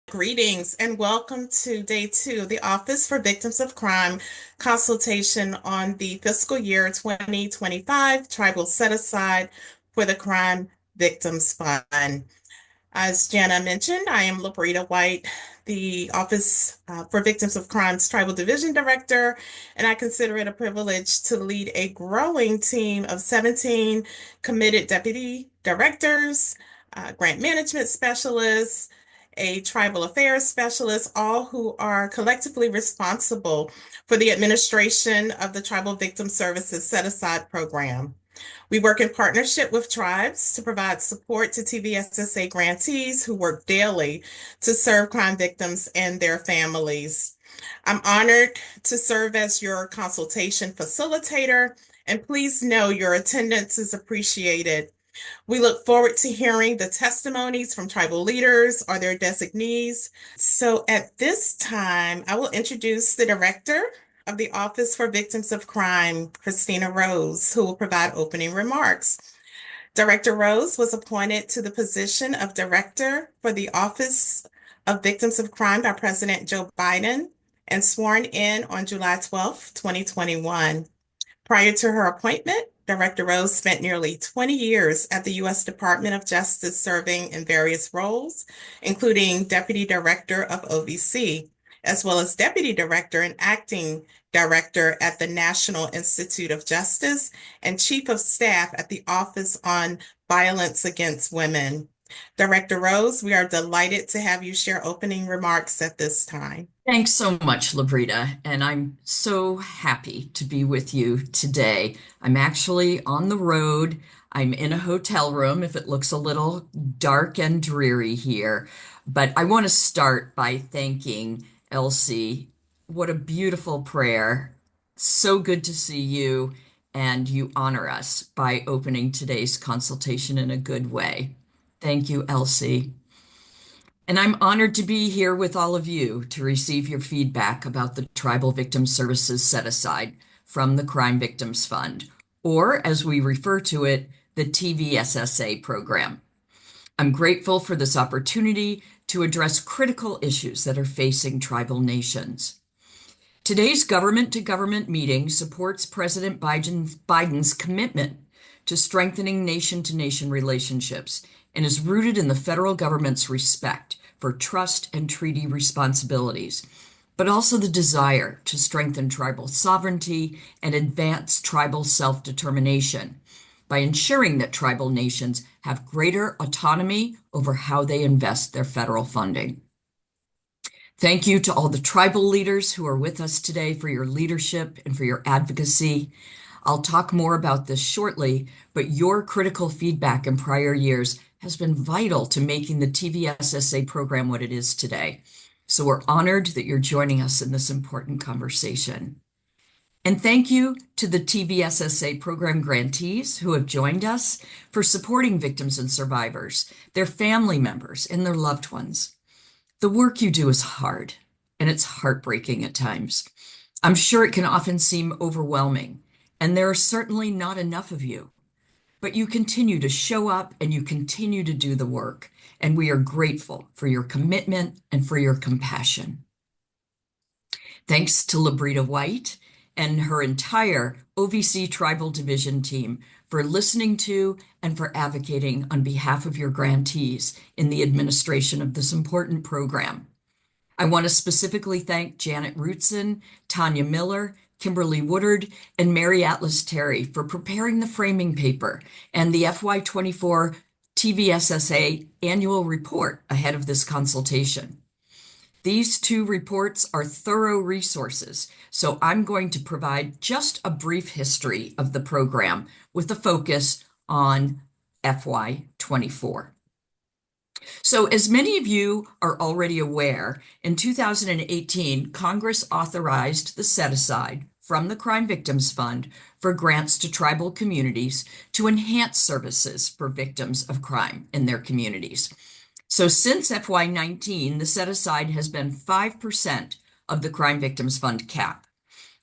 Greetings and welcome to day two of the Office for Victims of Crime consultation on the fiscal year 2025 tribal set aside for the Crime Victims Fund. As Jana mentioned, I am Labrita White, the Office for Victims of Crime's Tribal Division Director, and I consider it a privilege to lead a growing team of 17 committed deputy directors, grant management specialists, a tribal affairs specialist, all who are collectively responsible for the administration of the Tribal Victim Services Set Aside program. We work in partnership with tribes to provide support to TVSSA grantees who work daily to serve crime victims and their families. I'm honored to serve as your consultation facilitator, and please know your attendance is appreciated. We look forward to hearing the testimonies from tribal leaders or their designees. So at this time, I will introduce the director of the Office for Victims of Crime, Christina Rose, who will provide opening remarks. Director Rose was appointed to the position of Director for the Office of Victims of Crime by President Joe Biden and sworn in on July 12, 2021. Prior to her appointment, Director Rose spent nearly 20 years at the U.S. Department of Justice serving in various roles, including Deputy Director of OVC, as well as Deputy Director and Acting Director at the National Institute of Justice and Chief of Staff at the Office on Violence Against Women. Director Rose, we are delighted to have you share opening remarks at this time. Thanks so much, Labrita, and I'm so happy to be with you today. I'm actually on the road. I'm in a hotel room if it looks a little dark and dreary here, but I want to start by thanking Elsie. What a beautiful prayer. So good to see you, and you honor us by opening today's consultation in a good way. Thank you, Elsie. And I'm honored to be here with all of you to receive your feedback about the Tribal Victim Services Set Aside from the Crime Victims Fund, or as we refer to it, the TVSSA program. I'm grateful for this opportunity to address critical issues that are facing tribal nations. Today's government-to-government meeting supports President Biden's commitment to strengthening nation-to-nation relationships and is rooted in the federal government's respect for trust and treaty responsibilities, but also the desire to strengthen tribal sovereignty and advance tribal self-determination by ensuring that tribal nations have greater autonomy over how they invest their federal funding. Thank you to all the tribal leaders who are with us today for your leadership and for your advocacy. I'll talk more about this shortly, but your critical feedback in prior years has been vital to making the TVSSA program what it is today. So we're honored that you're joining us in this important conversation. And thank you to the TVSSA program grantees who have joined us for supporting victims and survivors, their family members, and their loved ones. The work you do is hard, and it's heartbreaking at times. I'm sure it can often seem overwhelming, and there are certainly not enough of you. But you continue to show up and you continue to do the work, and we are grateful for your commitment and for your compassion. Thanks to Labrita White and her entire OVC Tribal Division team for listening to and for advocating on behalf of your grantees in the administration of this important program. I want to specifically thank Janet Rootson, Tanya Miller, Kimberly Woodard, and Mary Atlas Terry for preparing the framing paper and the FY24 TVSSA annual report ahead of this consultation. These two reports are thorough resources, so I'm going to provide just a brief history of the program with a focus on FY24. So as many of you are already aware, in 2018, Congress authorized the set-aside from the Crime Victims Fund for grants to tribal communities to enhance services for victims of crime in their communities. So since FY19, the set-aside has been 5% of the Crime Victims Fund cap.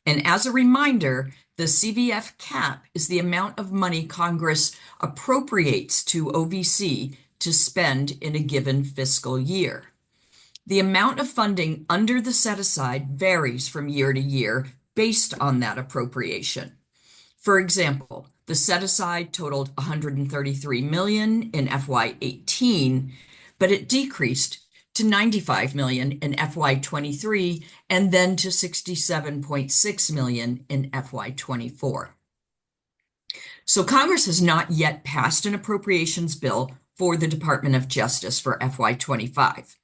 And as a reminder, the CVF cap is the amount of money Congress appropriates to OVC to spend in a given fiscal year. The amount of funding under the set-aside varies from year to year based on that appropriation. For example, the set-aside totaled $133 million in FY18, but it decreased to $95 million in FY23 and then to $67.6 million in FY24. So Congress has not yet passed an appropriations bill for the Department of Justice for FY25.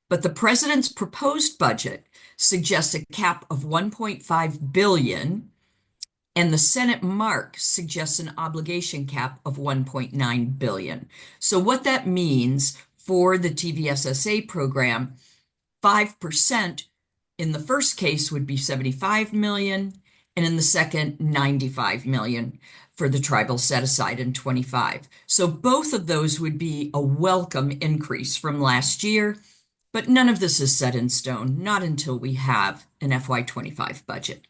But the president's proposed budget suggests a cap of $1.5 billion, and the Senate mark suggests an obligation cap of $1.9 billion. So what that means for the TVSSA program, 5% in the first case would be $75 million, and in the second, $95 million for the tribal set-aside in 25. So both of those would be a welcome increase from last year, but none of this is set in stone, not until we have an FY25 budget.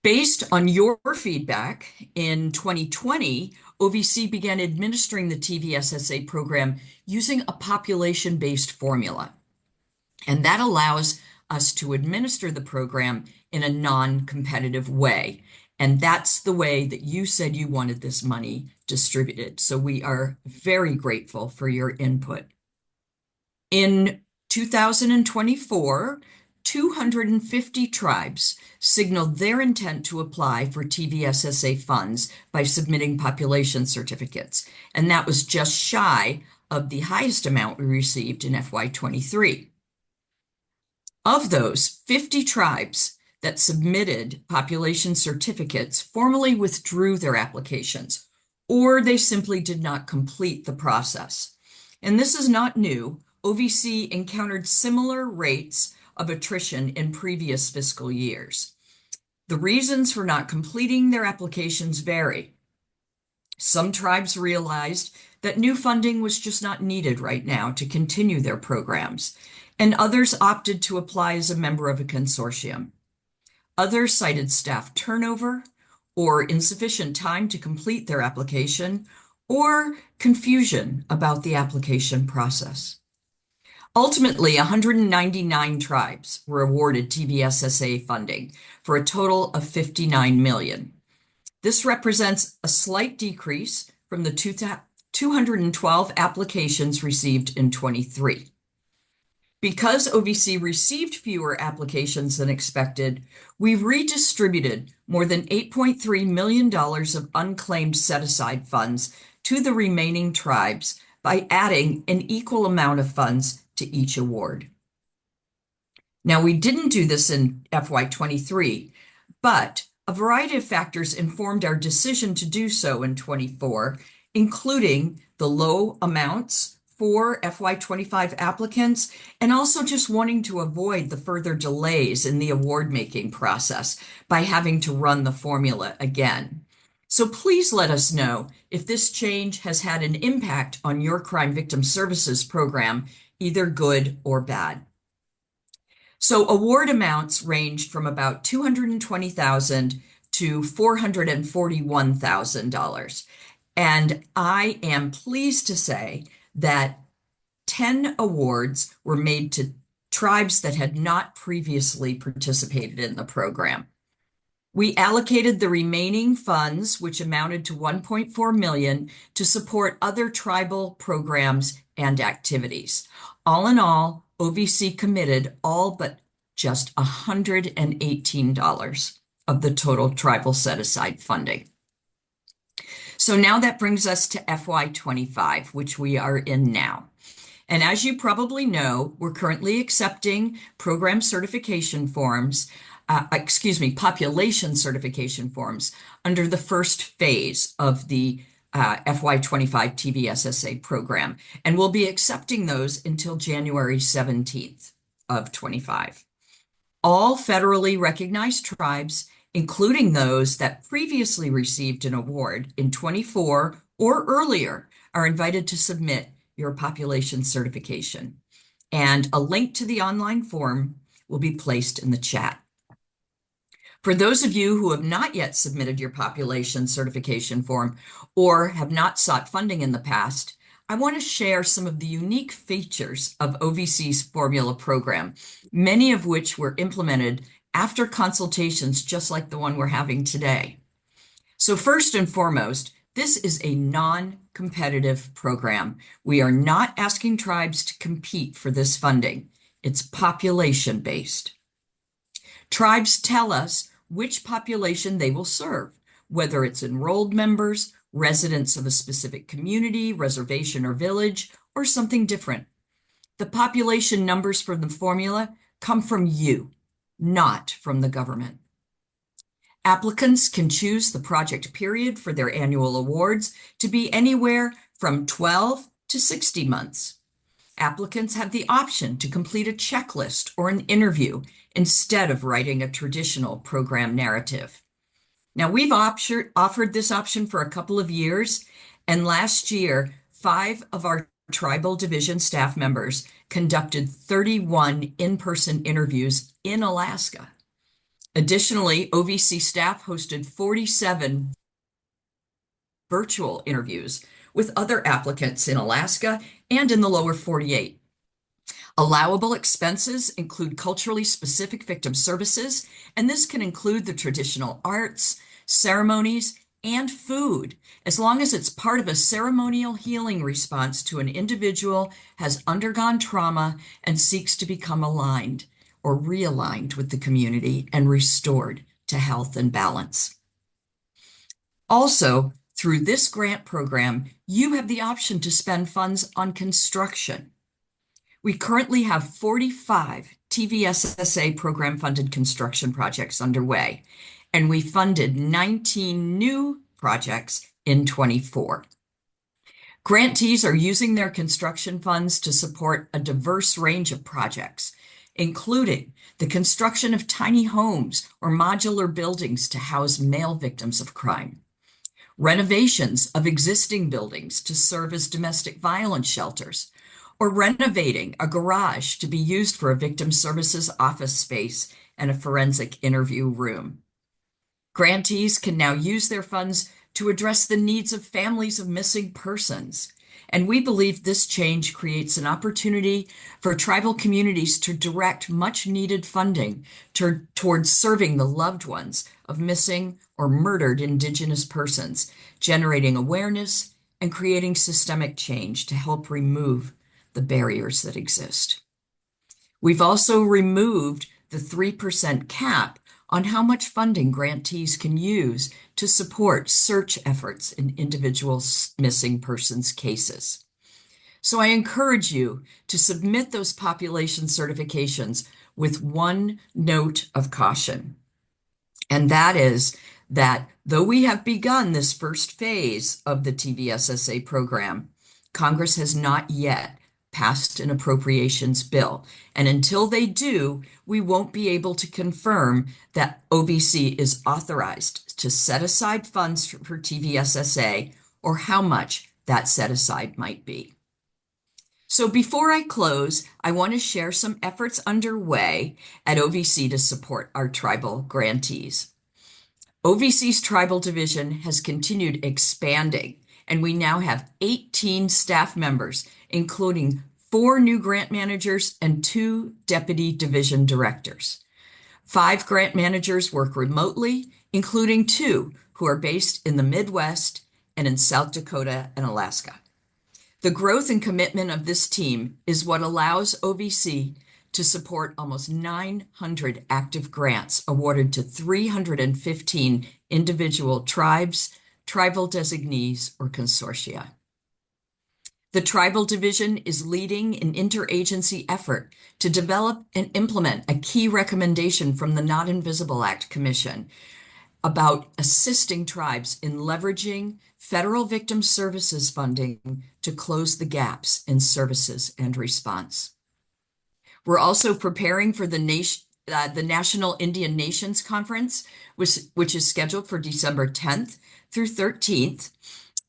Based on your feedback, in 2020, OVC began administering the TVSSA program using a population-based formula. And that allows us to administer the program in a non-competitive way. And that's the way that you said you wanted this money distributed. So we are very grateful for your input. In 2024, 250 tribes signaled their intent to apply for TVSSA funds by submitting population certificates, and that was just shy of the highest amount we received in FY23. Of those, 50 tribes that submitted population certificates formally withdrew their applications, or they simply did not complete the process. And this is not new. OVC encountered similar rates of attrition in previous fiscal years. The reasons for not completing their applications vary. Some tribes realized that new funding was just not needed right now to continue their programs, and others opted to apply as a member of a consortium. Others cited staff turnover or insufficient time to complete their application or confusion about the application process. Ultimately, 199 tribes were awarded TVSSA funding for a total of $59 million. This represents a slight decrease from the 212 applications received in 23. Because OVC received fewer applications than expected, we redistributed more than $8.3 million of unclaimed set-aside funds to the remaining tribes by adding an equal amount of funds to each award. Now, we didn't do this in FY23, but a variety of factors informed our decision to do so in 24, including the low amounts for FY25 applicants, and also just wanting to avoid the further delays in the award-making process by having to run the formula again. So please let us know if this change has had an impact on your crime victim services program, either good or bad. So award amounts ranged from about $220,000 to $441,000. And I am pleased to say that 10 awards were made to tribes that had not previously participated in the program. We allocated the remaining funds, which amounted to $1.4 million, to support other tribal programs and activities. All in all, OVC committed all but just $118 of the total tribal set-aside funding. So now that brings us to FY25, which we are in now. And as you probably know, we're currently accepting program certification forms, population certification forms under the first phase of the FY25 TVSSA program. And we'll be accepting those until January 17th of 25. All federally recognized tribes, including those that previously received an award in 24 or earlier, are invited to submit your population certification. And a link to the online form will be placed in the chat. For those of you who have not yet submitted your population certification form or have not sought funding in the past, I want to share some of the unique features of OVC's formula program, many of which were implemented after consultations just like the one we're having today. So first and foremost, this is a non-competitive program. We are not asking tribes to compete for this funding. It's population-based. Tribes tell us which population they will serve, whether it's enrolled members, residents of a specific community, reservation, or village, or something different. The population numbers for the formula come from you, not from the government. Applicants can choose the project period for their annual awards to be anywhere from 12 to 60 months. Applicants have the option to complete a checklist or an interview instead of writing a traditional program narrative. Now, we've offered this option for a couple of years, and last year, 5 of our tribal division staff members conducted 31 in-person interviews in Alaska. Additionally, OVC staff hosted 47 virtual interviews with other applicants in Alaska and in the lower 48. Allowable expenses include culturally specific victim services, and this can include the traditional arts, ceremonies, and food, as long as it's part of a ceremonial healing response to an individual has undergone trauma and seeks to become aligned or realigned with the community and restored to health and balance. Also, through this grant program, you have the option to spend funds on construction. We currently have 45 TVSSA program-funded construction projects underway, and we funded 19 new projects in 24. Grantees are using their construction funds to support a diverse range of projects, including the construction of tiny homes or modular buildings to house male victims of crime, renovations of existing buildings to serve as domestic violence shelters, or renovating a garage to be used for a victim services office space and a forensic interview room. Grantees can now use their funds to address the needs of families of missing persons. And we believe this change creates an opportunity for tribal communities to direct much needed funding towards serving the loved ones of missing or murdered Indigenous persons, generating awareness and creating systemic change to help remove the barriers that exist. We've also removed the 3% cap on how much funding grantees can use to support search efforts in individual missing persons cases. So I encourage you to submit those population certifications with one note of caution. And that is that though we have begun this first phase of the TVSSA program, Congress has not yet passed an appropriations bill. And until they do, we won't be able to confirm that OVC is authorized to set aside funds for TVSSA or how much that set aside might be. So before I close, I want to share some efforts underway at OVC to support our tribal grantees. OVC's tribal division has continued expanding, and we now have 18 staff members, including 4 new grant managers and 2 deputy division directors. 5 grant managers work remotely, including 2 who are based in the Midwest and in South Dakota and Alaska. The growth and commitment of this team is what allows OVC to support almost 900 active grants awarded to 315 individual tribes, tribal designees, or consortia. The Tribal Division is leading an interagency effort to develop and implement a key recommendation from the Not Invisible Act Commission about assisting tribes in leveraging federal victim services funding to close the gaps in services and response. We're also preparing for the National Indian Nations Conference, which is scheduled for December 10th through 13th.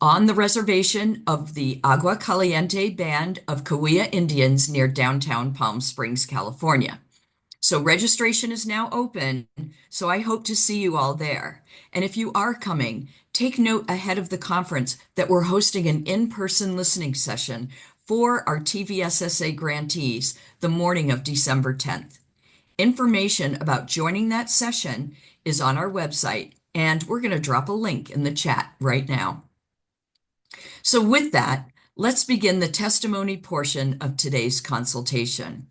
On the reservation of the Agua Caliente Band of Cahuilla Indians near downtown Palm Springs, California. So registration is now open, so I hope to see you all there. And if you are coming, take note ahead of the conference that we're hosting an in-person listening session for our TVSSA grantees the morning of December 10th. Information about joining that session is on our website, and we're going to drop a link in the chat right now. So with that, let's begin the testimony portion of today's consultation.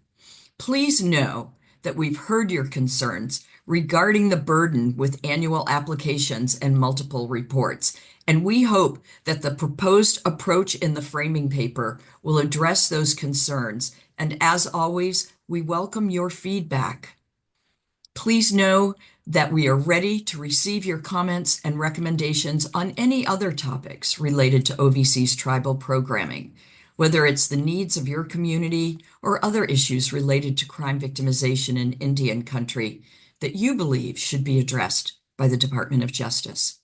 Please know that we've heard your concerns regarding the burden with annual applications and multiple reports, and we hope that the proposed approach in the framing paper will address those concerns. And as always, we welcome your feedback. Please know that we are ready to receive your comments and recommendations on any other topics related to OVC's tribal programming, whether it's the needs of your community or other issues related to crime victimization in Indian country that you believe should be addressed by the Department of Justice.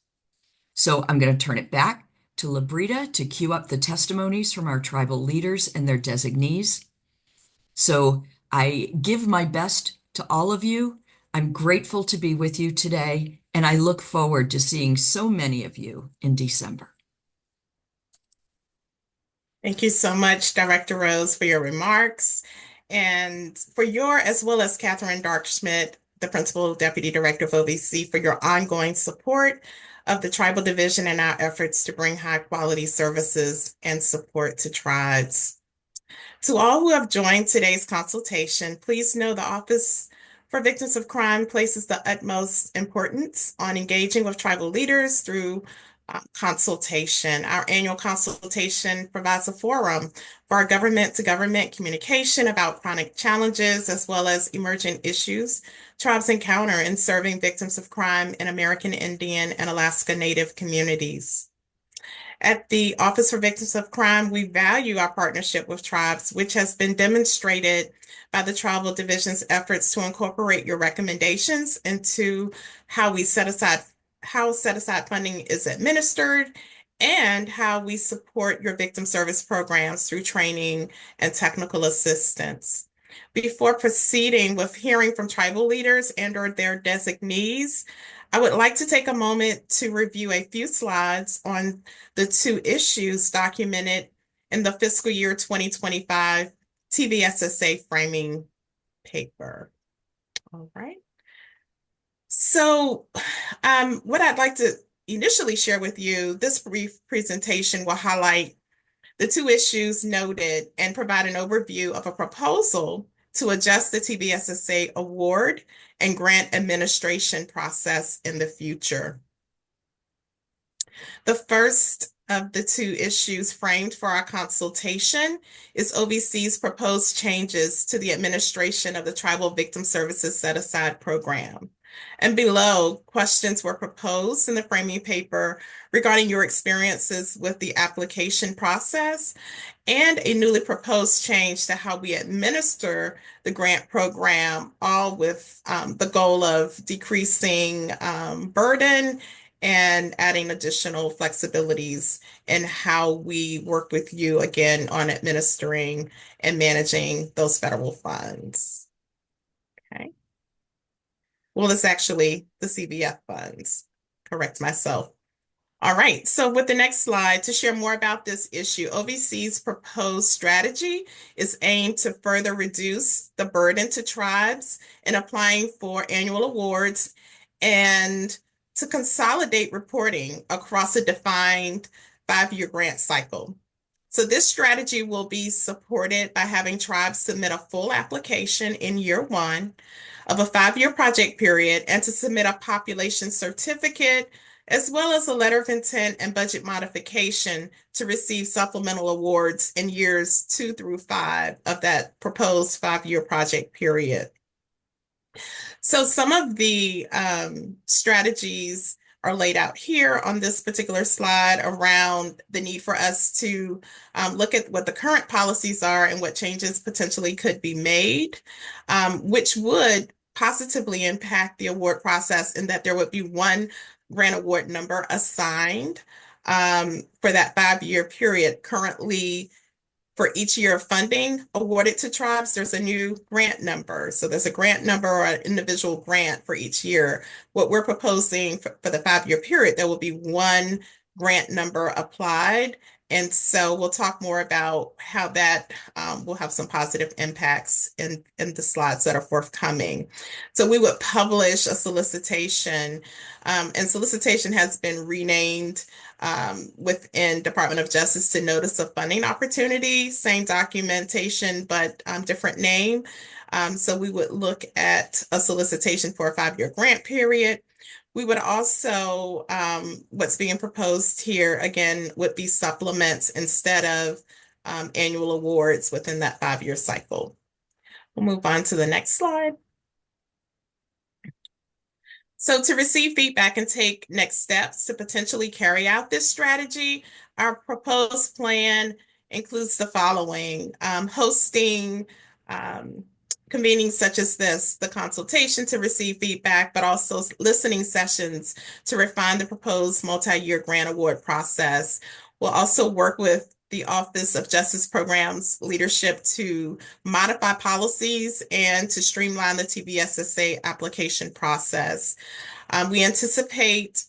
So I'm going to turn it back to Labrita to queue up the testimonies from our tribal leaders and their designees. So I give my best to all of you. I'm grateful to be with you today, and I look forward to seeing so many of you in December. Thank you so much, Director Rose, for your remarks and for your, as well as Catherine Darkschmidt, the Principal Deputy Director of OVC, for your ongoing support of the Tribal Division and our efforts to bring high quality services and support to tribes. To all who have joined today's consultation, please know the Office for Victims of Crime places the utmost importance on engaging with tribal leaders through consultation. Our annual consultation provides a forum for our government-to-government communication about chronic challenges as well as emergent issues tribes encounter in serving victims of crime in American Indian and Alaska Native communities. At the Office for Victims of Crime, we value our partnership with tribes, which has been demonstrated by the Tribal Division's efforts to incorporate your recommendations into how set aside funding is administered and how we support your victim service programs through training and technical assistance. Before proceeding with hearing from tribal leaders and or their designees, I would like to take a moment to review a few slides on the two issues documented in the fiscal year 2025 TVSSA framing paper. All right. So what I'd like to initially share with you, this brief presentation will highlight the two issues noted and provide an overview of a proposal to adjust the TVSSA award and grant administration process in the future. The first of the two issues framed for our consultation is OVC's proposed changes to the administration of the Tribal Victim Services Set-Aside Program. And below, questions were proposed in the framing paper regarding your experiences with the application process and a newly proposed change to how we administer the grant program, all with the goal of decreasing burden and adding additional flexibilities in how we work with you again on administering and managing those federal funds. Okay. Well, it's actually the CVF funds. Correct myself. All right, so with the next slide, to share more about this issue, OVC's proposed strategy is aimed to further reduce the burden to tribes in applying for annual awards and to consolidate reporting across a defined 5-year grant cycle. So this strategy will be supported by having tribes submit a full application in year 1 of a 5-year project period and to submit a population certificate as well as a letter of intent and budget modification to receive supplemental awards in years 2 through 5 of that proposed 5-year project period. So some of the strategies are laid out here on this particular slide around the need for us to look at what the current policies are and what changes potentially could be made, which would positively impact the award process in that there would be one grant award number assigned for that 5-year period. Currently, for each year of funding awarded to tribes, there's a new grant number. So there's a grant number or an individual grant for each year. What we're proposing for the 5-year period, there will be one grant number applied. And so we'll talk more about how that will have some positive impacts in the slides that are forthcoming. So we would publish a solicitation, and solicitation has been renamed within Department of Justice to Notice of Funding Opportunity, same documentation, but different name. So we would look at a solicitation for a 5-year grant period. We would also, what's being proposed here again would be supplements instead of annual awards within that 5-year cycle. We'll move on to the next slide. So to receive feedback and take next steps to potentially carry out this strategy, our proposed plan includes the following: hosting convenings such as this, the consultation to receive feedback, but also listening sessions to refine the proposed multi-year grant award process. We'll also work with the Office of Justice Programs leadership to modify policies and to streamline the TVSSA application process. We anticipate,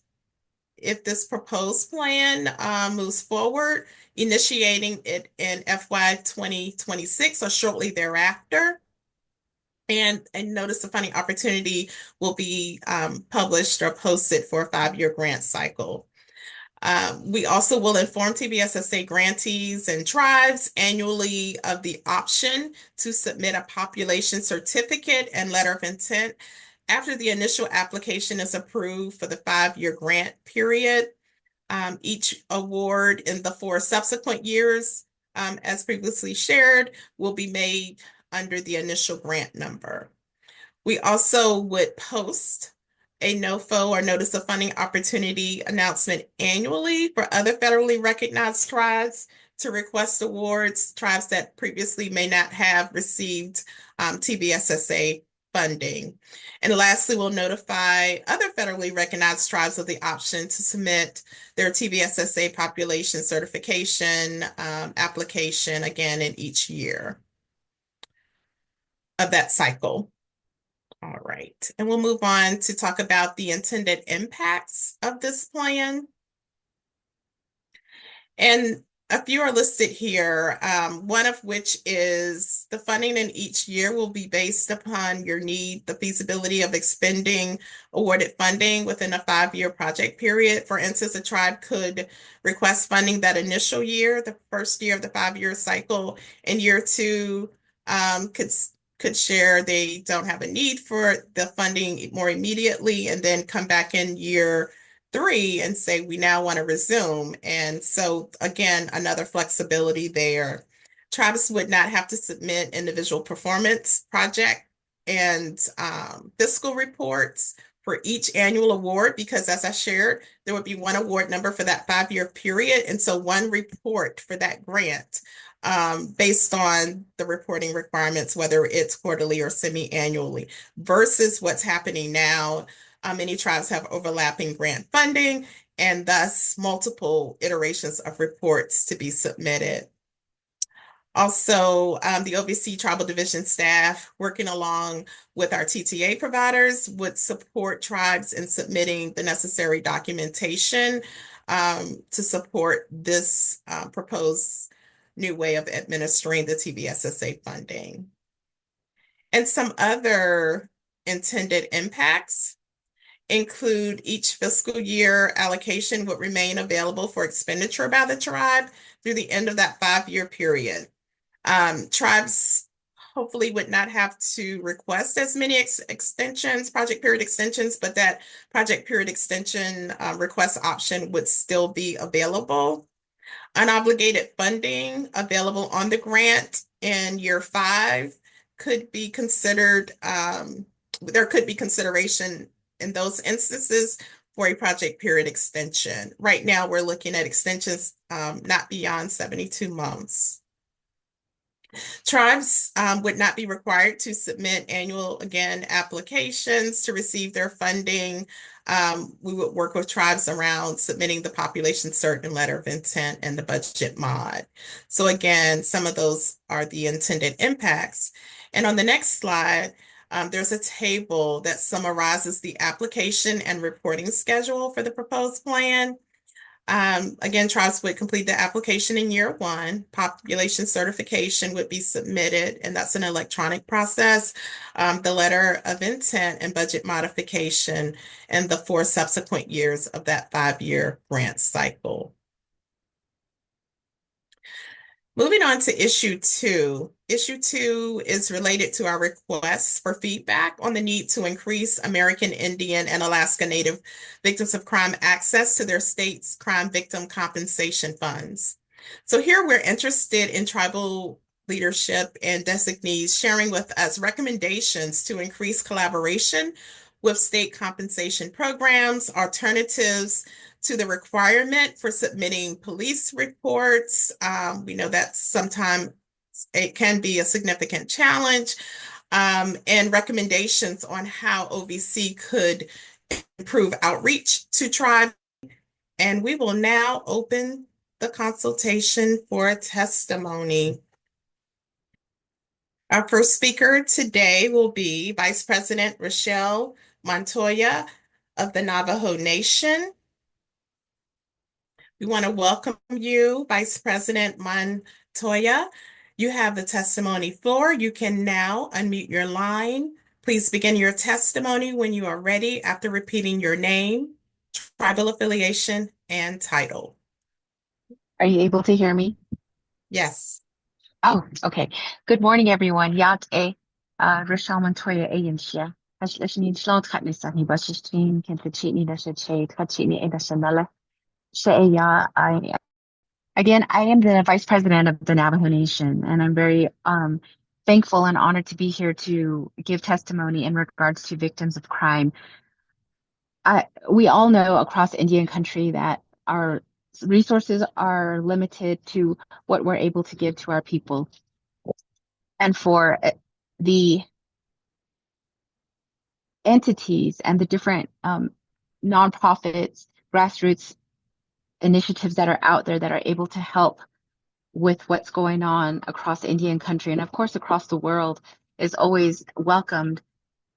if this proposed plan moves forward, initiating it in FY 2026 or shortly thereafter. And a notice of funding opportunity will be published or posted for a 5-year grant cycle. We also will inform TVSSA grantees and tribes annually of the option to submit a population certificate and letter of intent after the initial application is approved for the 5-year grant period. Each award in the 4 subsequent years, as previously shared, will be made under the initial grant number. We also would post a NOFO or Notice of Funding Opportunity announcement annually for other federally recognized tribes to request awards, tribes that previously may not have received TVSSA funding. And lastly, we'll notify other federally recognized tribes of the option to submit their TVSSA population certification application again in each year of that cycle. All right, and we'll move on to talk about the intended impacts of this plan. And a few are listed here, one of which is the funding in each year will be based upon your need, the feasibility of expending awarded funding within a 5-year project period. For instance, a tribe could request funding that initial year, the first year of the 5-year cycle, and year 2 could share they don't have a need for the funding more immediately, and then come back in year 3 and say, we now want to resume. And so again, another flexibility there. Tribes would not have to submit individual performance project and fiscal reports for each annual award, because as I shared, there would be one award number for that 5-year period. And so one report for that grant based on the reporting requirements, whether it's quarterly or semi-annually, versus what's happening now. Many tribes have overlapping grant funding and thus multiple iterations of reports to be submitted. Also, the OVC Tribal Division staff working along with our TTA providers would support tribes in submitting the necessary documentation to support this proposed new way of administering the TVSSA funding. And some other intended impacts include each fiscal year allocation would remain available for expenditure by the tribe through the end of that 5-year period. Tribes hopefully would not have to request as many extensions, project period extensions, but that project period extension request option would still be available. Unobligated funding available on the grant in year 5 could be considered, there could be consideration in those instances for a project period extension. Right now, we're looking at extensions not beyond 72 months. Tribes would not be required to submit annual, again, applications to receive their funding. We would work with tribes around submitting the population cert and letter of intent and the budget mod. So again, some of those are the intended impacts. And on the next slide, there's a table that summarizes the application and reporting schedule for the proposed plan. Again, tribes would complete the application in year one. Population certification would be submitted, and that's an electronic process. The letter of intent and budget modification and the 4 subsequent years of that 5-year grant cycle. Moving on to issue two. Issue two is related to our requests for feedback on the need to increase American Indian and Alaska Native victims of crime access to their state's crime victim compensation funds. So here we're interested in tribal leadership and designees sharing with us recommendations to increase collaboration with state compensation programs, alternatives to the requirement for submitting police reports. We know that sometimes it can be a significant challenge, and recommendations on how OVC could improve outreach to tribes. And we will now open the consultation for testimony. Our first speaker today will be Vice President Rochelle Montoya of the Navajo Nation. We want to welcome you, Vice President Montoya. You have the testimony floor. You can now unmute your line. Please begin your testimony when you are ready after repeating your name, tribal affiliation, and title. Are you able to hear me? Yes. Oh, okay. Good morning, everyone. Yat Rochelle Montoya Ayenshia. Hashlashni Shlot Katnisani Bashishtin, Kentachini Dashache, Kachini Edashanala. Sheya, I am the Vice President of the Navajo Nation, and I'm very thankful and honored to be here to give testimony in regards to victims of crime. We all know across Indian country that our resources are limited to what we're able to give to our people. And for the entities and the different nonprofits, grassroots initiatives that are out there that are able to help with what's going on across Indian country and of course across the world is always welcomed.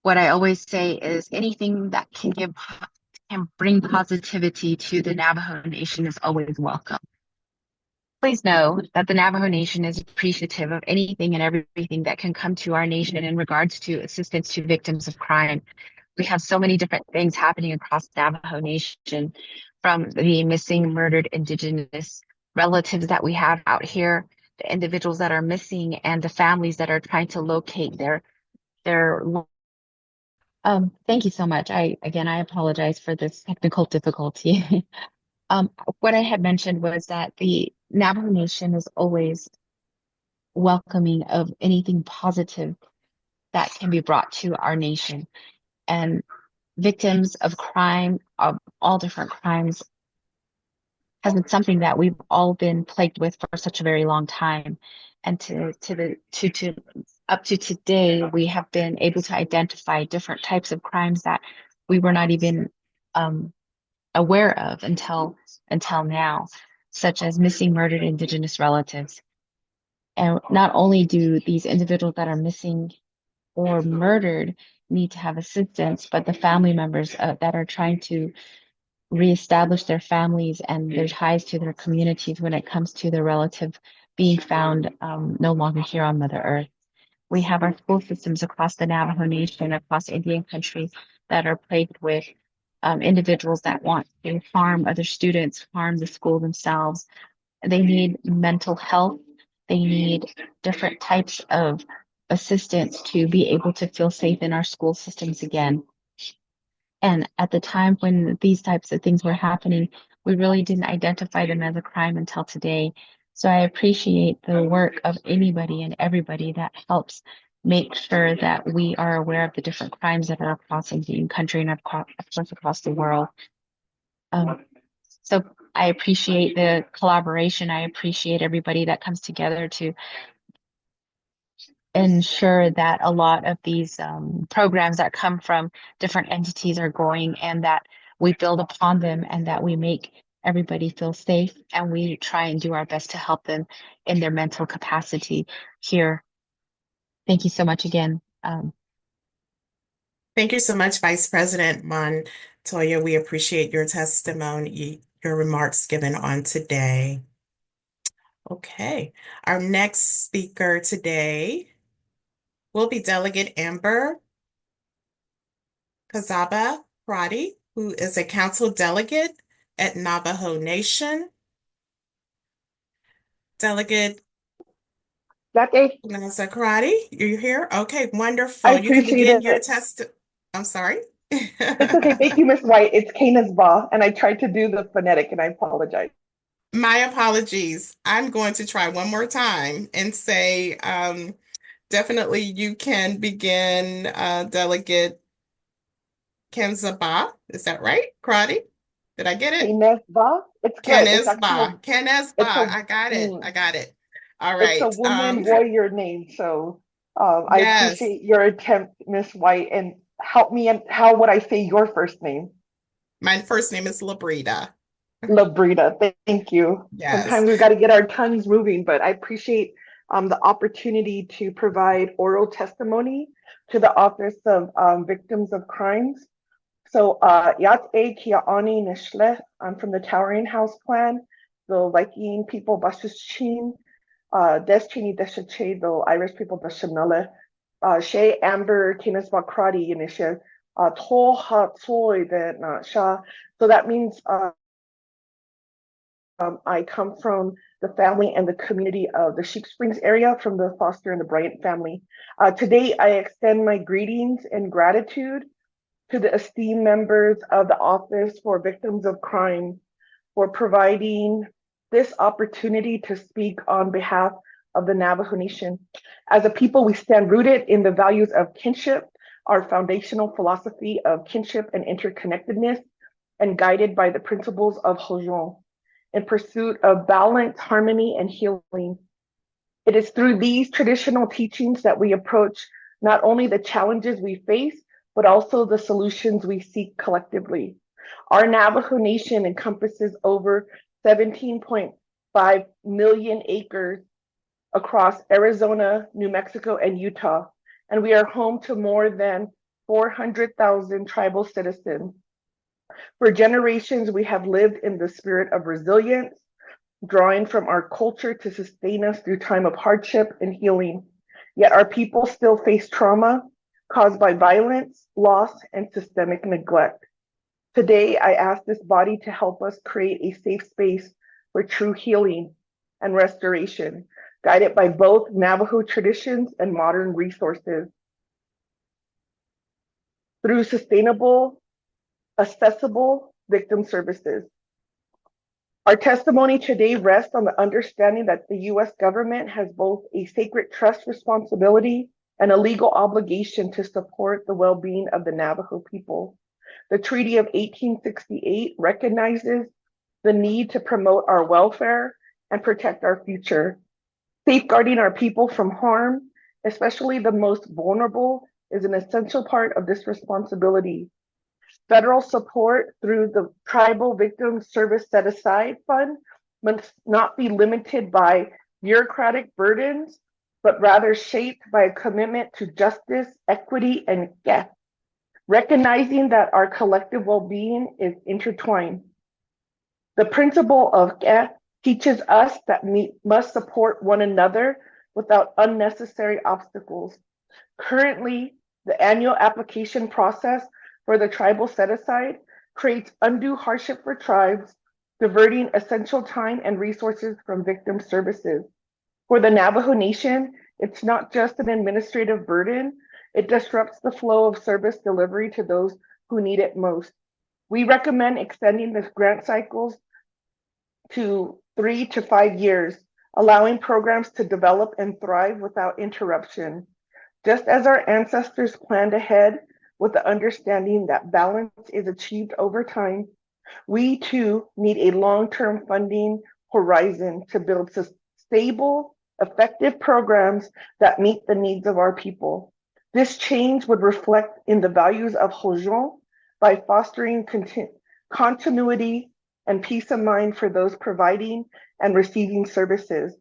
What I always say is anything that can bring positivity to the Navajo Nation is always welcome. Please know that the Navajo Nation is appreciative of anything and everything that can come to our nation in regards to assistance to victims of crime. We have so many different things happening across the Navajo Nation, from the missing, murdered Indigenous relatives that we have out here, the individuals that are missing, and the families that are trying to locate their thank you so much. I apologize for this technical difficulty. What I had mentioned was that the Navajo Nation is always welcoming of anything positive that can be brought to our nation. And victims of crime, of all different crimes, has been something that we've all been plagued with for such a very long time. And up to today, we have been able to identify different types of crimes that we were not even aware of until now, such as missing, murdered Indigenous relatives. And not only do these individuals that are missing or murdered need to have assistance, but the family members that are trying to reestablish their families and their ties to their communities when it comes to their relative being found no longer here on Mother Earth. We have our school systems across the Navajo Nation, across Indian country, that are plagued with individuals that want to harm other students, harm the school themselves. They need mental health. They need different types of assistance to be able to feel safe in our school systems again. And at the time when these types of things were happening, we really didn't identify them as a crime until today. So I appreciate the work of anybody and everybody that helps make sure that we are aware of the different crimes that are across Indian country and of course across the world. So I appreciate the collaboration. I appreciate everybody that comes together to ensure that a lot of these programs that come from different entities are going and that we build upon them and that we make everybody feel safe and we try and do our best to help them in their mental capacity here. Thank you so much again. Thank you so much, Vice President Montoya. We appreciate your testimony, your remarks given on today. Okay, our next speaker today will be Delegate Amber Kazaba Prati, who is a council delegate at Navajo Nation. Delegate That day, Nasa Karate, you're here? Okay, I wonderful. You can appreciate begin your it. test. I'm sorry. It's okay. Thank you, Miss White. It's Kana's Ba, and I tried to do the phonetic, and I apologize. My apologies. I'm going to try one more time and say, definitely you can begin, Delegate Kenzaba. Is that right? Karate? Did I get it? Kana's Ba. It's good. It's actually Kenezba. Kenezba. it's a I got it. I got it. All it's a right. woman warrior name. So I Yes. appreciate your attempt, Miss White, and help me. And how would I say your first name? My first name is Labrita. Labrita. Thank you. Yes. Sometimes we've got to get our tongues moving, but I appreciate the opportunity to provide oral testimony to the Office of Victims of Crimes. So, Yat E Kiaani Nishle, I'm from the Towering House Clan, the Viking people Bashushin, Deschini Deshache, the Irish people Deshanale, Shay Amber Kinas Bakrati Yanisha, Tol Ha Toy the Sha. So that means I come from the family and the community of the Sheep Springs area from the Foster and the Bryant family. Today, I extend my greetings and gratitude to the esteemed members of the Office for Victims of Crime for providing this opportunity to speak on behalf of the Navajo Nation. As a people, we stand rooted in the values of kinship, our foundational philosophy of kinship and interconnectedness, and guided by the principles of Hojon in pursuit of balance, harmony, and healing. It is through these traditional teachings that we approach not only the challenges we face, but also the solutions we seek collectively. Our Navajo Nation encompasses over 17.5 million acres across Arizona, New Mexico, and Utah, and we are home to more than 400,000 tribal citizens. For generations, we have lived in the spirit of resilience, drawing from our culture to sustain us through time of hardship and healing. Yet our people still face trauma caused by violence, loss, and systemic neglect. Today, I ask this body to help us create a safe space for true healing and restoration, guided by both Navajo traditions and modern resources. Through sustainable, accessible victim services. Our testimony today rests on the understanding that the U.S. government has both a sacred trust responsibility and a legal obligation to support the well-being of the Navajo people. The Treaty of 1868 recognizes the need to promote our welfare and protect our future. Safeguarding our people from harm, especially the most vulnerable, is an essential part of this responsibility. Federal support through the Tribal Victim Service Set Aside Fund must not be limited by bureaucratic burdens, but rather shaped by a commitment to justice, equity, and death, recognizing that our collective well-being is intertwined. The principle of death teaches us that we must support one another without unnecessary obstacles. Currently, the annual application process for the tribal set-aside creates undue hardship for tribes, diverting essential time and resources from victim services. For the Navajo Nation, it's not just an administrative burden, it disrupts the flow of service delivery to those who need it most. We recommend extending the grant cycles to 3 to 5 years, allowing programs to develop and thrive without interruption. Just as our ancestors planned ahead with the understanding that balance is achieved over time, we too need a long-term funding horizon to build stable, effective programs that meet the needs of our people. This change would reflect in the values of Hojon by fostering continuity and peace of mind for those providing and receiving services,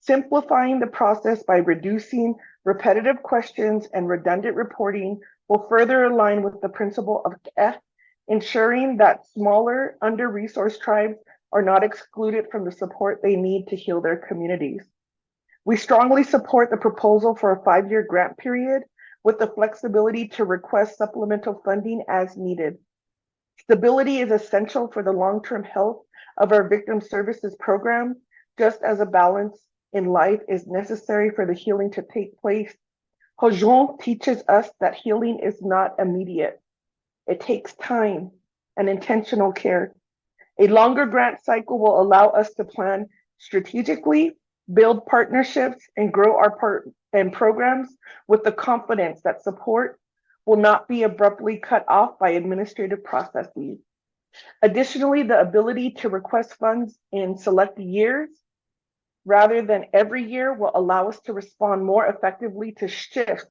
simplifying the process by reducing repetitive questions and redundant reporting will further align with the principle of ensuring that smaller, under-resourced tribes are not excluded from the support they need to heal their communities. We strongly support the proposal for a 5-year grant period with the flexibility to request supplemental funding as needed. Stability is essential for the long-term health of our victim services program, just as a balance in life is necessary for the healing to take place. Hojon teaches us that healing is not immediate. It takes time and intentional care. A longer grant cycle will allow us to plan strategically, build partnerships, and grow our programs with the confidence that support will not be abruptly cut off by administrative processes. Additionally, the ability to request funds in select years rather than every year will allow us to respond more effectively to shifts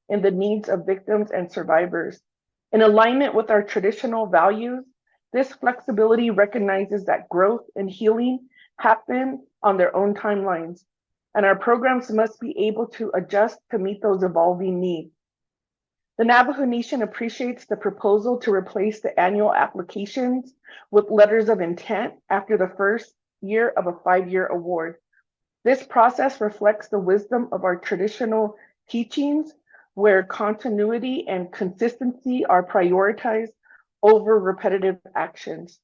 in the needs of victims and survivors. In alignment with our traditional values, this flexibility recognizes that growth and healing happen on their own timelines, and our programs must be able to adjust to meet those evolving needs. The Navajo Nation appreciates the proposal to replace the annual applications with letters of intent after the first year of a 5-year award. This process reflects the wisdom of our traditional teachings, where continuity and consistency are prioritized over repetitive actions.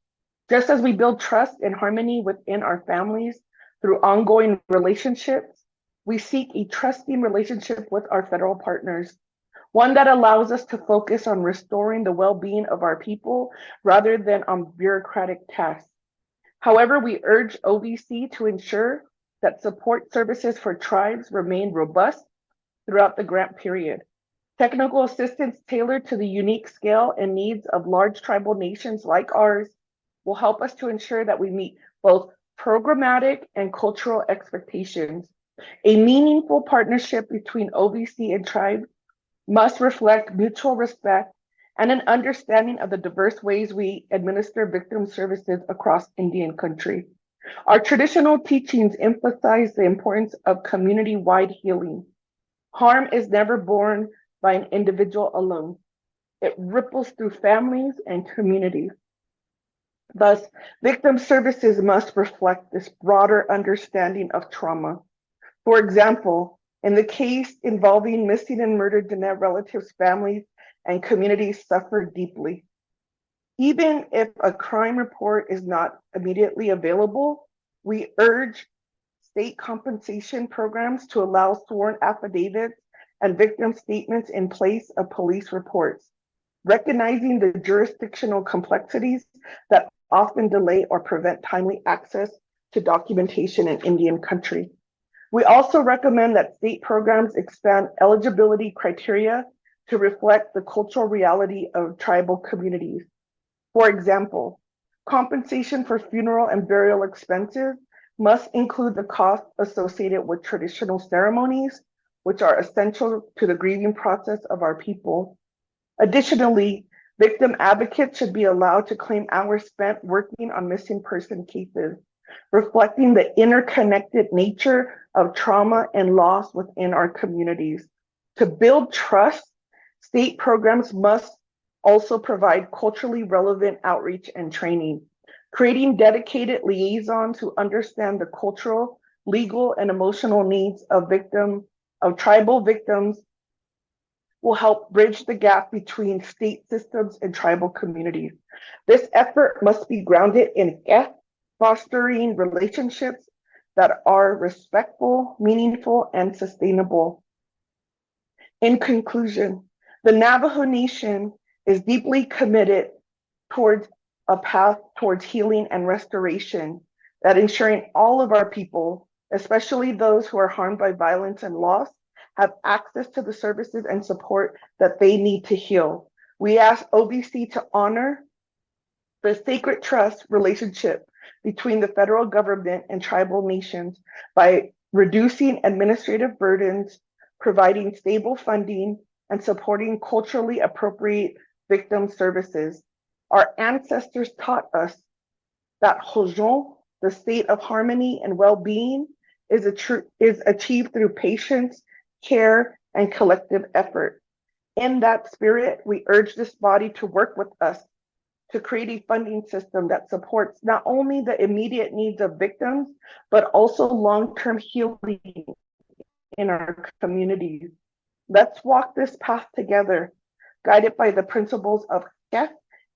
Just as we build trust and harmony within our families through ongoing relationships, we seek a trusting relationship with our federal partners, one that allows us to focus on restoring the well-being of our people rather than on bureaucratic tasks. However, we urge OVC to ensure that support services for tribes remain robust throughout the grant period. Technical assistance tailored to the unique scale and needs of large tribal nations like ours will help us to ensure that we meet both programmatic and cultural expectations. A meaningful partnership between OVC and tribe must reflect mutual respect and an understanding of the diverse ways we administer victim services across Indian country. Our traditional teachings emphasize the importance of community-wide healing. Harm is never borne by an individual alone. It ripples through families and communities. Thus, victim services must reflect this broader understanding of trauma. For example, in the case involving missing and murdered Diné relatives, families and communities suffer deeply. Even if a crime report is not immediately available, we urge state compensation programs to allow sworn affidavits and victim statements in place of police reports, recognizing the jurisdictional complexities that often delay or prevent timely access to documentation in Indian country. We also recommend that state programs expand eligibility criteria to reflect the cultural reality of tribal communities. For example, compensation for funeral and burial expenses must include the costs associated with traditional ceremonies, which are essential to the grieving process of our people. Additionally, victim advocates should be allowed to claim hours spent working on missing person cases, reflecting the interconnected nature of trauma and loss within our communities. To build trust, state programs must also provide culturally relevant outreach and training, creating dedicated liaisons who understand the cultural, legal, and emotional needs of tribal victims will help bridge the gap between state systems and tribal communities. This effort must be grounded in fostering relationships that are respectful, meaningful, and sustainable. In conclusion, the Navajo Nation is deeply committed towards a path towards healing and restoration that ensuring all of our people, especially those who are harmed by violence and loss, have access to the services and support that they need to heal. We ask OVC to honor the sacred trust relationship between the federal government and tribal nations by reducing administrative burdens, providing stable funding, and supporting culturally appropriate victim services. Our ancestors taught us that Hojon, the state of harmony and well-being, is achieved through patience, care, and collective effort. In that spirit, we urge this body to work with us to create a funding system that supports not only the immediate needs of victims, but also long-term healing in our communities. Let's walk this path together, guided by the principles of Chef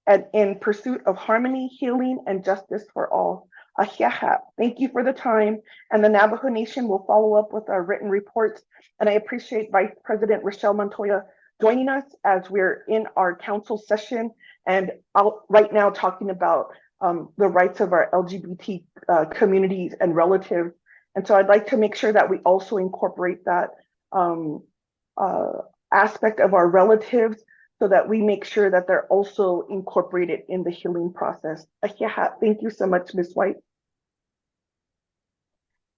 and in pursuit of harmony, healing, and justice for all. Ahiaha. Thank you for the time, and the Navajo Nation will follow up with our written reports. And I appreciate Vice President Rochelle Montoya joining us as we're in our council session and out right now talking about the rights of our LGBT communities and relatives. And so I'd like to make sure that we also incorporate that aspect of our relatives so that we make sure that they're also incorporated in the healing process. Thank you so much, Ms. White.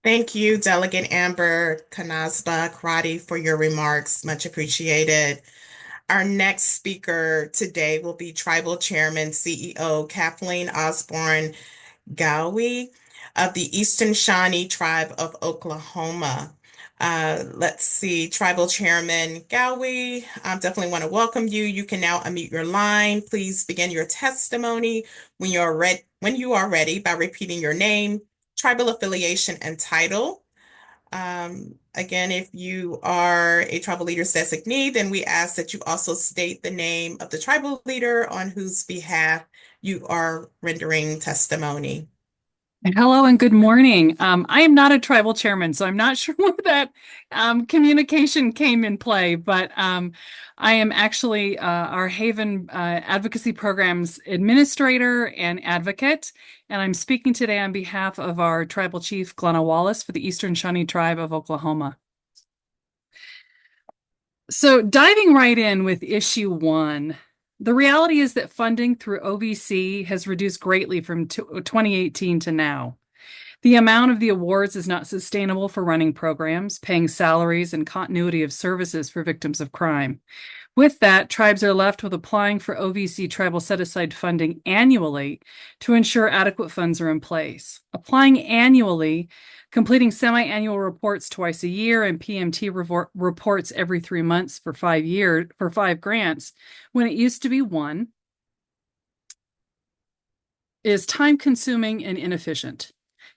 Thank you, Delegate Amber Kanazba Karate, for your remarks. Much appreciated. Our next speaker today will be Tribal Chairman CEO Kathleen Osborne Gowie of the Eastern Shawnee Tribe of Oklahoma. Let's see, Tribal Chairman Gowie, I definitely want to welcome you. You can now unmute your line. Please begin your testimony when you are ready by repeating your name, tribal affiliation, and title. Again, if you are a tribal leader's designee, then we ask that you also state the name of the tribal leader on whose behalf you are rendering testimony. Hello and good morning. I am not a tribal chairman, so I'm not sure where that communication came in play, but I am actually our Haven Advocacy Programs administrator and advocate, and I'm speaking today on behalf of our tribal chief, Glenna Wallace, for the Eastern Shawnee Tribe of Oklahoma. So diving right in with issue 1. The reality is that funding through OVC has reduced greatly from 2018 to now. The amount of the awards is not sustainable for running programs, paying salaries, and continuity of services for victims of crime. With that, tribes are left with applying for OVC tribal set-aside funding annually to ensure adequate funds are in place. Applying annually, completing semi-annual reports twice a year and PMT reports every 3 months for 5 grants, when it used to be 1, is time-consuming and inefficient.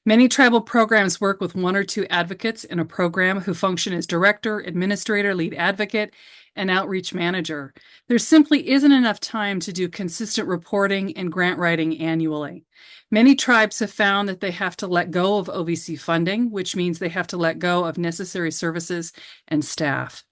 Many tribal programs work with 1 or 2 advocates in a program who function as director, administrator, lead advocate, and outreach manager. There simply isn't enough time to do consistent reporting and grant writing annually. Many tribes have found that they have to let go of OVC funding, which means they have to let go of necessary services and staff.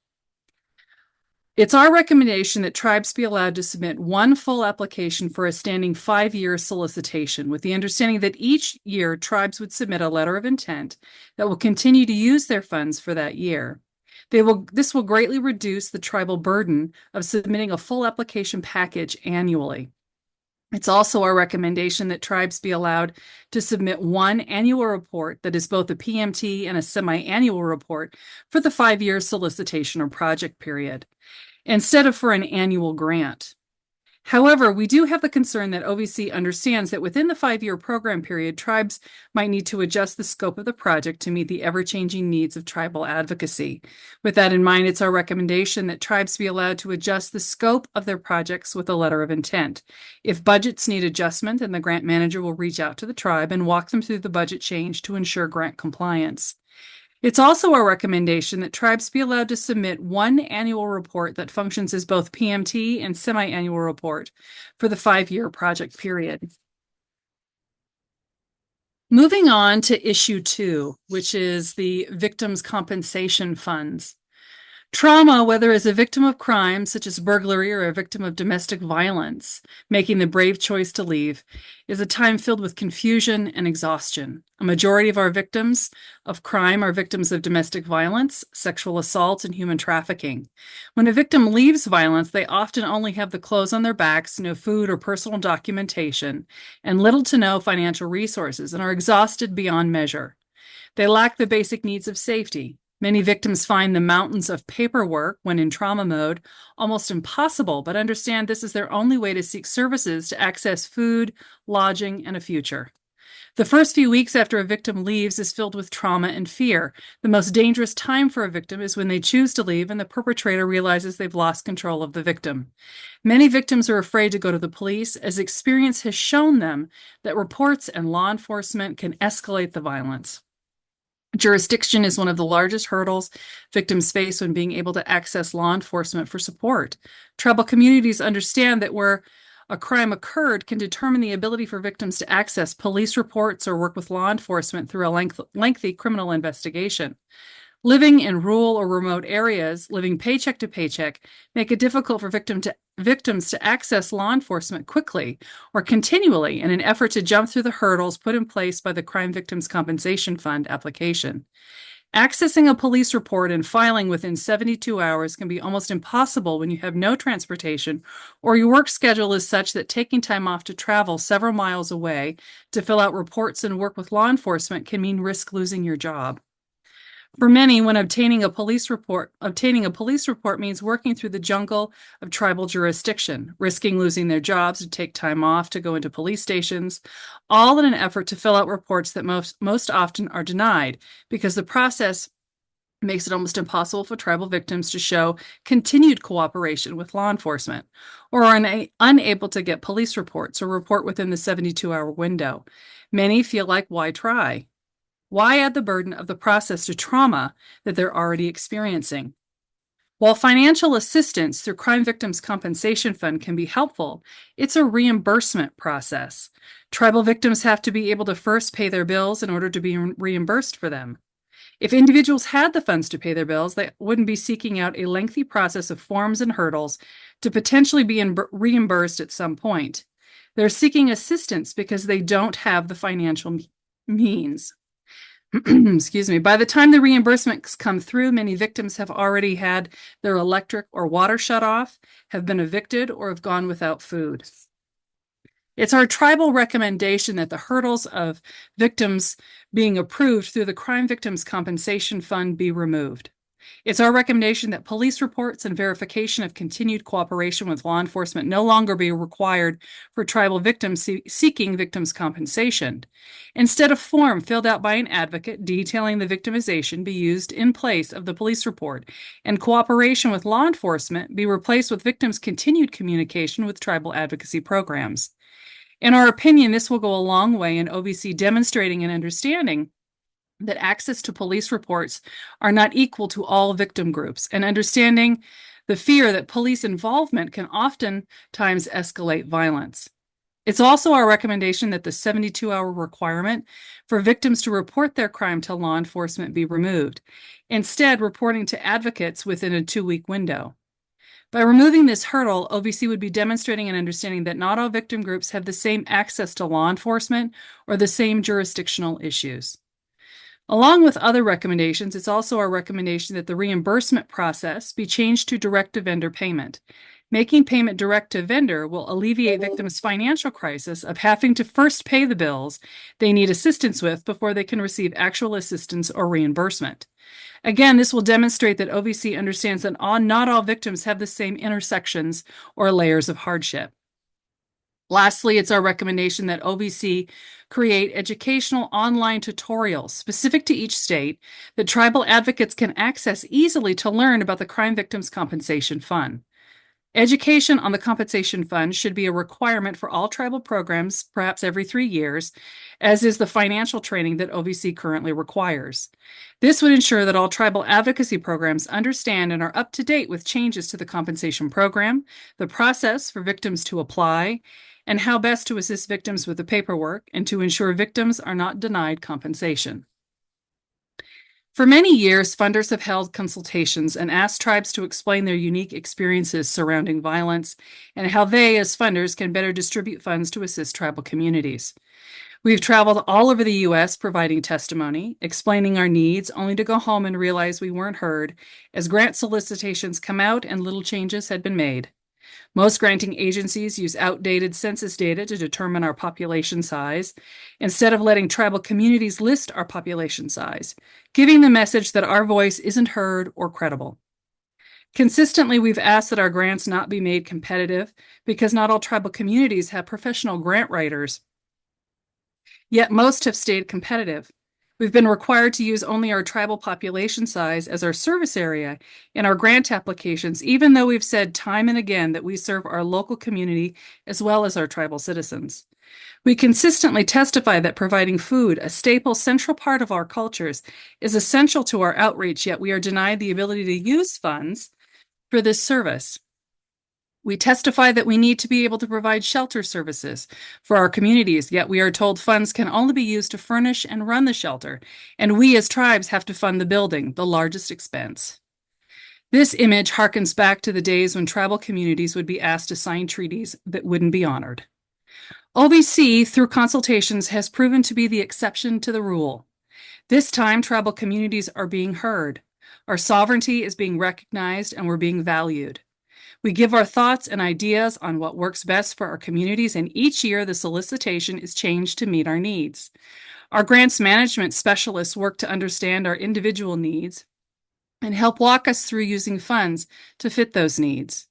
It's our recommendation that tribes be allowed to submit 1 full application for a standing 5-year solicitation, with the understanding that each year tribes would submit a letter of intent that will continue to use their funds for that year. This will greatly reduce the tribal burden of submitting a full application package annually. It's also our recommendation that tribes be allowed to submit 1 annual report that is both a PMT and a semi-annual report for the 5-year solicitation or project period, instead of for an annual grant. However, we do have the concern that OVC understands that within the 5-year program period, tribes might need to adjust the scope of the project to meet the ever-changing needs of tribal advocacy. With that in mind, it's our recommendation that tribes be allowed to adjust the scope of their projects with a letter of intent. If budgets need adjustment, then the grant manager will reach out to the tribe and walk them through the budget change to ensure grant compliance. It's also our recommendation that tribes be allowed to submit 1 annual report that functions as both PMT and semi-annual report for the 5-year project period. Moving on to issue 2, which is the victims' compensation funds. Trauma, whether as a victim of crime, such as burglary, or a victim of domestic violence, making the brave choice to leave, is a time filled with confusion and exhaustion. A majority of our victims of crime are victims of domestic violence, sexual assault, and human trafficking. When a victim leaves violence, they often only have the clothes on their backs, no food or personal documentation, and little to no financial resources, and are exhausted beyond measure. They lack the basic needs of safety. Many victims find the mountains of paperwork when in trauma mode almost impossible, but understand this is their only way to seek services to access food, lodging, and a future. The first few weeks after a victim leaves is filled with trauma and fear. The most dangerous time for a victim is when they choose to leave and the perpetrator realizes they've lost control of the victim. Many victims are afraid to go to the police, as experience has shown them that reports and law enforcement can escalate the violence. Jurisdiction is one of the largest hurdles victims face when being able to access law enforcement for support. Tribal communities understand that where a crime occurred can determine the ability for victims to access police reports or work with law enforcement through a lengthy criminal investigation. Living in rural or remote areas, living paycheck to paycheck, make it difficult for victims to access law enforcement quickly or continually in an effort to jump through the hurdles put in place by the Crime Victims Compensation Fund application. Accessing a police report and filing within 72 hours can be almost impossible when you have no transportation or your work schedule is such that taking time off to travel several miles away to fill out reports and work with law enforcement can mean risk losing your job. For many, when obtaining a police report means working through the jungle of tribal jurisdiction, risking losing their jobs to take time off to go into police stations, all in an effort to fill out reports that most often are denied because the process makes it almost impossible for tribal victims to show continued cooperation with law enforcement or are unable to get police reports or report within the 72-hour window. Many feel like, why try? Why add the burden of the process to trauma that they're already experiencing? While financial assistance through Crime Victims Compensation Fund can be helpful, it's a reimbursement process. Tribal victims have to be able to first pay their bills in order to be reimbursed for them. If individuals had the funds to pay their bills, they wouldn't be seeking out a lengthy process of forms and hurdles to potentially be reimbursed at some point. They're seeking assistance because they don't have the financial means. Excuse me. By the time the reimbursements come through, many victims have already had their electric or water shut off, have been evicted, or have gone without food. It's our tribal recommendation that the hurdles of victims being approved through the Crime Victims Compensation Fund be removed. It's our recommendation that police reports and verification of continued cooperation with law enforcement no longer be required for tribal victims seeking victims' compensation. Instead, a form filled out by an advocate detailing the victimization be used in place of the police report, and cooperation with law enforcement be replaced with victims' continued communication with tribal advocacy programs. In our opinion, this will go a long way in OVC demonstrating and understanding that access to police reports are not equal to all victim groups, and understanding the fear that police involvement can oftentimes escalate violence. It's also our recommendation that the 72-hour requirement for victims to report their crime to law enforcement be removed, instead reporting to advocates within a 2-week window. By removing this hurdle, OVC would be demonstrating and understanding that not all victim groups have the same access to law enforcement or the same jurisdictional issues. Along with other recommendations, it's also our recommendation that the reimbursement process be changed to direct-to-vendor payment. Making payment direct to vendor will alleviate victims' financial crisis of having to first pay the bills they need assistance with before they can receive actual assistance or reimbursement. Again, this will demonstrate that OVC understands that not all victims have the same intersections or layers of hardship. Lastly, it's our recommendation that OVC create educational online tutorials specific to each state that tribal advocates can access easily to learn about the Crime Victims Compensation Fund. Education on the Compensation Fund should be a requirement for all tribal programs, perhaps every 3 years, as is the financial training that OVC currently requires. This would ensure that all tribal advocacy programs understand and are up to date with changes to the compensation program, the process for victims to apply, and how best to assist victims with the paperwork and to ensure victims are not denied compensation. For many years, funders have held consultations and asked tribes to explain their unique experiences surrounding violence and how they, as funders, can better distribute funds to assist tribal communities. We've traveled all over the U.S. providing testimony, explaining our needs, only to go home and realize we weren't heard as grant solicitations come out and little changes had been made. Most granting agencies use outdated census data to determine our population size, instead of letting tribal communities list our population size, giving the message that our voice isn't heard or credible. Consistently, we've asked that our grants not be made competitive because not all tribal communities have professional grant writers. Yet most have stayed competitive. We've been required to use only our tribal population size as our service area in our grant applications, even though we've said time and again that we serve our local community as well as our tribal citizens. We consistently testify that providing food, a staple central part of our cultures, is essential to our outreach, yet we are denied the ability to use funds for this service. We testify that we need to be able to provide shelter services for our communities, yet we are told funds can only be used to furnish and run the shelter, and we as tribes have to fund the building, the largest expense. This image harkens back to the days when tribal communities would be asked to sign treaties that wouldn't be honored. OVC, through consultations, has proven to be the exception to the rule. This time, tribal communities are being heard. Our sovereignty is being recognized and we're being valued. We give our thoughts and ideas on what works best for our communities, and each year the solicitation is changed to meet our needs. Our grants management specialists work to understand our individual needs and help walk us through using funds to fit those needs.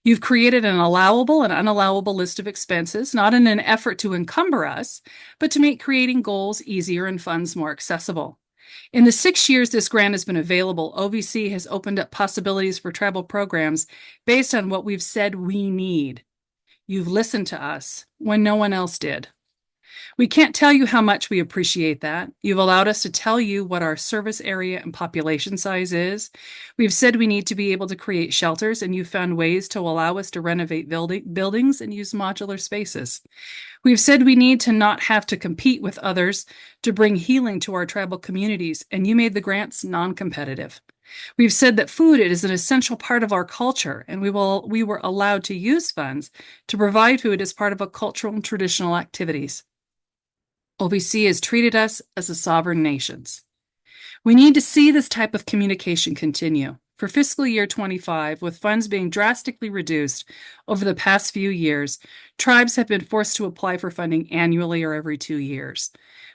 You've created an allowable and unallowable list of expenses, not in an effort to encumber us, but to make creating goals easier and funds more accessible. In the 6 years this grant has been available, OVC has opened up possibilities for tribal programs based on what we've said we need. You've listened to us when no one else did. We can't tell you how much we appreciate that. You've allowed us to tell you what our service area and population size is. We've said we need to be able to create shelters, and you've found ways to allow us to renovate buildings and use modular spaces. We've said we need to not have to compete with others to bring healing to our tribal communities, and you made the grants non-competitive. We've said that food is an essential part of our culture, and we were allowed to use funds to provide food as part of a cultural and traditional activities. OVC has treated us as a sovereign nation. We need to see this type of communication continue. For fiscal year 25, with funds being drastically reduced over the past few years, tribes have been forced to apply for funding annually or every 2 years.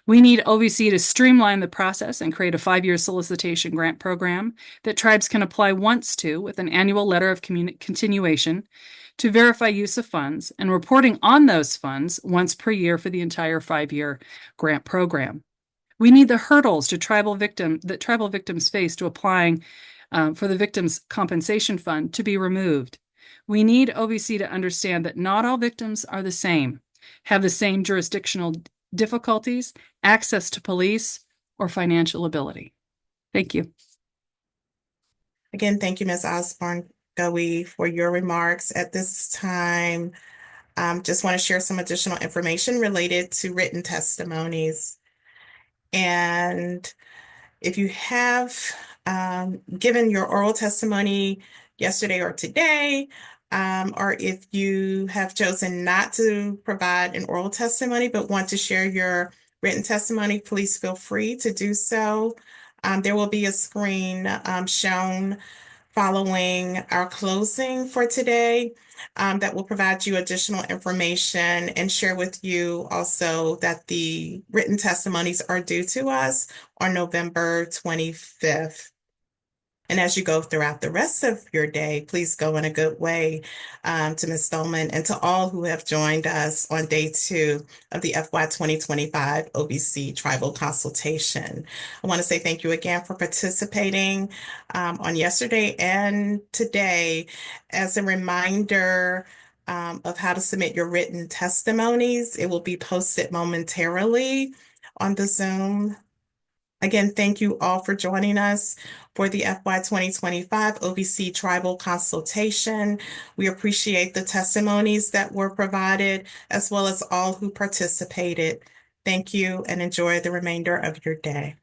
We need OVC to streamline the process and create a 5-year solicitation grant program that tribes can apply once to with an annual letter of continuation to verify use of funds and reporting on those funds once per year for the entire 5-year grant program. We need the hurdles that tribal victims face to applying for the Victims' Compensation Fund to be removed. We need OVC to understand that not all victims are the same, have the same jurisdictional difficulties, access to police, or financial ability. Thank you. Again, thank you, Ms. Osborne Goey, for your remarks. At this time, just want to share some additional information related to written testimonies. And if you have given your oral testimony yesterday or today, or if you have chosen not to provide an oral testimony but want to share your written testimony, please feel free to do so. There will be a screen shown following our closing for today that will provide you additional information and share with you also that the written testimonies are due to us on November 25th. And as you go throughout the rest of your day, please go in a good way to Ms. Stolman and to all who have joined us on day 2 of the FY 2025 OVC Tribal Consultation. I want to say thank you again for participating on yesterday and today. As a reminder of how to submit your written testimonies, it will be posted momentarily on the Zoom. Again, thank you all for joining us for the FY 2025 OVC Tribal Consultation. We appreciate the testimonies that were provided, as well as all who participated. Thank you and enjoy the remainder of your day.